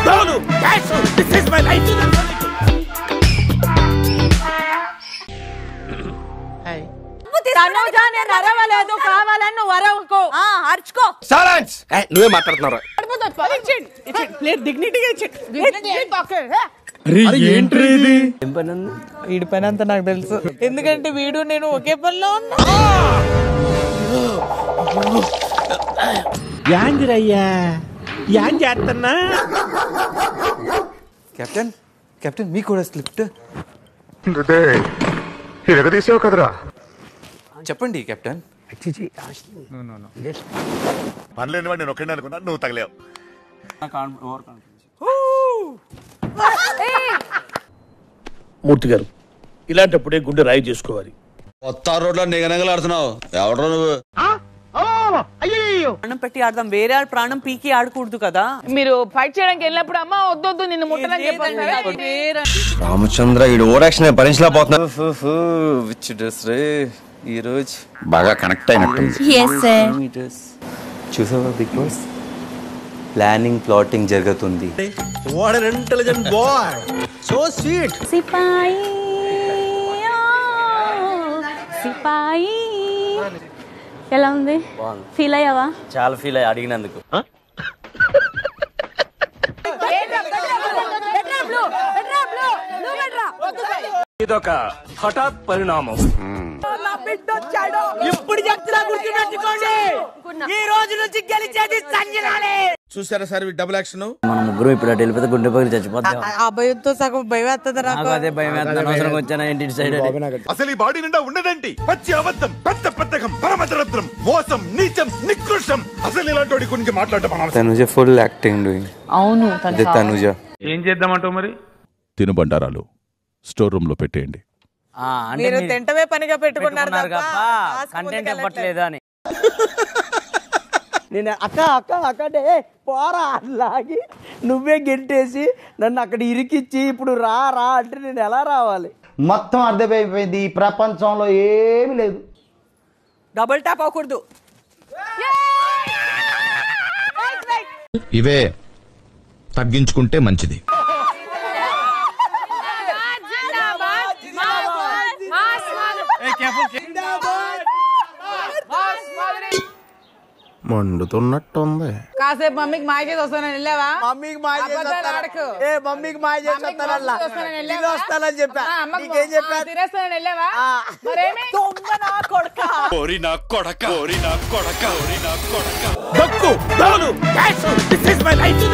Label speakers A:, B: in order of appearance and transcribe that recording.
A: డోలు cash this is my life.
B: Tanuja నేను అరవలేదు కావాలని నువ్వు అరవకు అర్చుకో.
A: సైలెన్స్. నువ్వే మాట్లాడుతున్నావు.
B: వీడి పని అంతా నాకు తెలుసు ఎందుకంటే వీడు నేను ఒకే పనిలో ఉన్నా.
A: యాందిరయ్యా యాం చేస్తున్నా.
C: కెప్టెన్ కెప్టెన్ మీకు కూడా స్లిప్ట్
D: తీసావు కదరా.
C: చెప్పండి కెప్టెన్.
D: పనిలేని వాడు నేను ఒక్కడే అనుకున్నా, నువ్వు తగలేవు.
A: మూర్తి గారు ఇలాంటప్పుడే గుండె రాయి చేసుకోవాలి.
E: కొత్త రోడ్లో నిగనగలాడుతున్నావు ఎవడో నువ్వు.
B: ప్రాణం పెట్టి ఆడదాం, వేరే ప్రాణం పీకి ఆడకూడదు కదా. మీరు ఫైట్ చేయడానికి వెళ్ళినప్పుడు అమ్మ వద్దొద్దు నిన్ను ముట్టనని చెప్పారు.
E: రామచంద్ర ఈ ఓవరాక్షన్ భరించలేకపోతున్నా. విచ్ డ్రెస్ రే ఈ రోజు బాగా కనెక్ట్ అయినట్టు. చూసావా బిగ్ బాస్ ప్లానింగ్ ప్లాటింగ్ జరుగుతుంది.
A: What an intelligent boy, so sweet.
F: సిపాయి సిపాయి ఎలా ఉంది? ఫీల్ అయ్యావా?
G: చాలా ఫీల్ అయ్యి అడిగినందుకు.
A: ఇదొక హఠాత్ పరిణామం.
B: ఇప్పుడు చెప్తున్నా గుర్తుపెట్టుకోండి, ఈ రోజు నుంచి గెలిచేది సంజనాలే.
A: చూసారా సార్ డబుల్ యాక్షన్.
G: మనం ముగ్గురు ఇప్పుడు అటు వెళ్ళిపోతే గుండె పగిలి చచ్చిపోతాం.
B: ఆ భయంతో సగం భయం వేస్తుంది నాకు.
G: అదే భయం వేస్తుంది. అవసరం వచ్చానా ఇంటి సైడ్.
D: అసలు ఈ బాడీ నిండా ఉన్నదేంటి? పచ్చి అబద్ధం, పెద్ద పెద్దకం, పరమదరిద్రం, మోసం, నీచం, నికృష్టం. అసలు ఇలాంటి వాడి గురించి మాట్లాడటం.
C: Tanuja full acting doing.
B: అవును
C: తనుజ.
H: ఏం చేద్దామంటావు మరి? తినుబండారాలు స్టోర్ రూమ్ లో పెట్టేయండి.
B: మీరు తింటవే పనిగా పెట్టుకున్నారు
G: కంటెంట్ ఇవ్వట్లేదు అని.
I: నేను అక్క అక్క అక్కడే పోరా లాగి నువ్వే గెంటేసి నన్ను అక్కడ ఇరికిచ్చి ఇప్పుడు రా రా అంటే నేను ఎలా రావాలి? మొత్తం అర్థమైపోయింది, ఈ ప్రపంచంలో ఏమి లేదు.
B: డబుల్ టాప్ అవ్వకూడదు.
D: ఇవే తగ్గించుకుంటే మంచిది. మండుతున్నట్టుంది.
B: కాసేపు మమ్మీకి మాయ చేసి వస్తానని వెళ్ళావా?
I: మమ్మీకి మాయ మమ్మీకి మాయ చేసి వస్తానని చెప్పా. నీకేం చెప్పా?
B: తినేస్తానని వెళ్ళావా?
A: దక్కు డోలు cash this is my life.